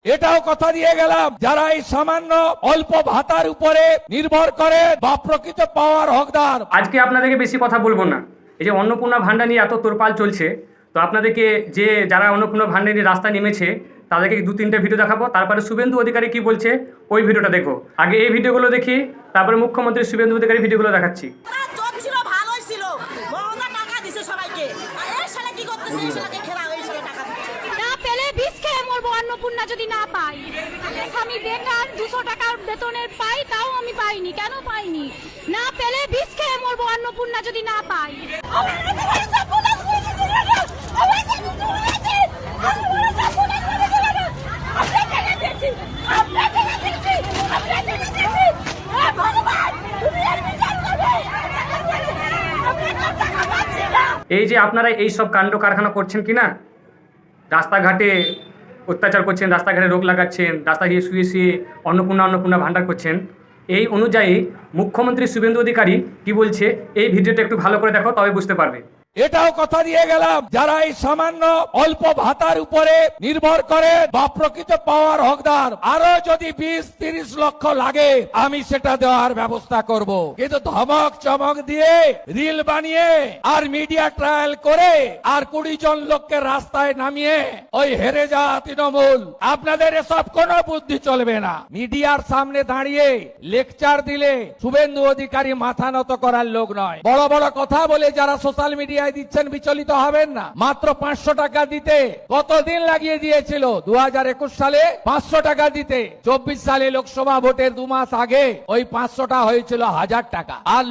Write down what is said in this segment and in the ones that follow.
এটাও কথা দিয়ে গেলাম, যারা এই সামান্য অল্প ভাতার উপরে নির্ভর করে বা প্রকৃত পাওয়ার হকদার। আজকে আপনাদেরকে বেশি কথা বলবো না। এই যে অন্নপূর্ণা ভান্ডার নিয়ে এত তোলপাড় চলছে, তো আপনাদেরকে যারা অন্নপূর্ণা ভান্ডার নিয়ে রাস্তায় নেমেছে তাদেরকে 2-3টে ভিডিও দেখাবো, তারপরে শুভেন্দু অধিকারী কি বলছে ওই ভিডিওটা দেখো। আগে এই ভিডিওগুলো দেখি, তারপরে মুখ্যমন্ত্রী শুভেন্দু অধিকারী ভিডিওগুলো দেখাচ্ছি। অন্নপূর্ণা যদি না পাই, আমি বেকার 200 টাকার বেতনের পাই, তাও আমি পাইনি। কেন পাইনি? না পেলে বিষ খেয়ে মরবো অন্নপূর্ণা যদি না পাই। এই যে আপনারা এই সব কাণ্ড কারখানা করছেন কিনা, রাস্তাঘাটে অত্যাচার করছেন, রাস্তাঘাটে রোগ লাগাচ্ছেন, রাস্তা গিয়ে শুয়ে শুয়ে অন্নপূর্ণা ভান্ডার করছেন, এই অনুযায়ী মুখ্যমন্ত্রী শুভেন্দু অধিকারী কি বলছে এই ভিডিওটা একটু ভালো করে দেখো, তবে বুঝতে পারবে। এটাও কথা দিয়ে গেলাম, যারা এই সামান্য অল্প ভাতার উপরে নির্ভর করে বা প্রকৃত পাওয়ার হকদার, আরো যদি 20-30 লক্ষ লাগে আমি সেটা দেওয়ার ব্যবস্থা করব। কিন্তু ধমক চমক দিয়ে রিল বানিয়ে আর মিডিয়া ট্রায়াল করে আর 20 জন লোককে রাস্তায় নামিয়ে ওই হেরে যাওয়া তৃণমূল, আপনাদের এসব কোনো বুদ্ধি চলবে না। মিডিয়ার সামনে দাঁড়িয়ে লেকচার দিলে শুভেন্দু অধিকারী মাথা নত করার লোক নয়। বড় বড় কথা বলে যারা সোশ্যাল মিডিয়া দিচ্ছেন বিচলিত হবেন না। মাত্র 500 টাকা দিতে কতদিন লাগিয়ে দিয়েছিল? 2021 সালে 500 টাকা দিতে। 24 সালে লোকসভা ভোটের 2 মাস আগে ওই 500টা হয়েছিল 1000 টাকা, আর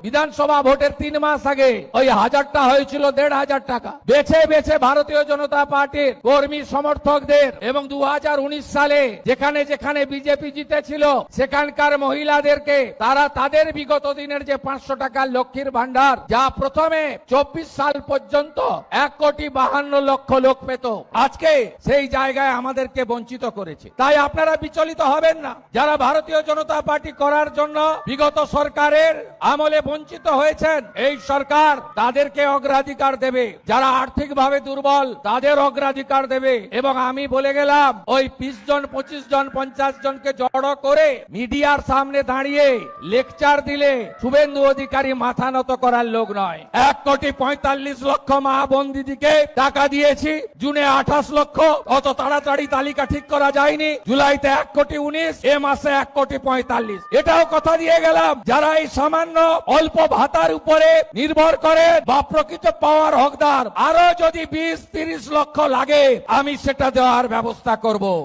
বিধানসভা ভোটের 3 মাস আগে ওই 1000টা হয়েছিল 1500 টাকা। বেছে বেছে ভারতীয় জনতা পার্টির কর্মী সমর্থকদের এবং 2019 সালে যেখানে যেখানে বিজেপি জিতেছিল সেখানকার মহিলাদেরকে তারা তাদের বিগত দিনের যে 500 টাকার লক্ষ্মীর ভান্ডার, যা প্রথমে 24 সাল পর্যন্ত 1,52,00,000 লোক পেত, আজকে সেই জায়গায় আমাদেরকে বঞ্চিত করেছে। তাই আপনারা বিচলিত হবেন না। যারা ভারতীয় জনতা পার্টি করার জন্য বিগত সরকারের আমলে বঞ্চিত হয়েছেন, এই সরকার তাদেরকে অগ্রাধিকার দেবে। যারা আর্থিকভাবে দুর্বল তাদের অগ্রাধিকার দেবে। এবং আমি বলে গেলাম, ওই 20 জন 25 জন 50 জনকে জড়ো করে মিডিয়ার সামনে দাঁড়িয়ে লেকচার দিলে শুভেন্দু অধিকারী মাথা নত করার লোক নয়। 1,45,00,000 মা বোন দিদিকে টাকা দিয়েছি, জুনে 28 লক্ষ। অত তাড়াতাড়ি তালিকা ঠিক করা যায়নি। জুলাইতে 1,19,00,000, এ মাসে 1,45,00,000। এটাও কথা দিয়ে গেলাম, যারা এই সামান্য অল্প ভাতার উপরে নির্ভর করে বা প্রকৃত পাওয়ার হকদার, আরো যদি 20-30 লক্ষ লাগে আমি সেটা দেওয়ার ব্যবস্থা করব।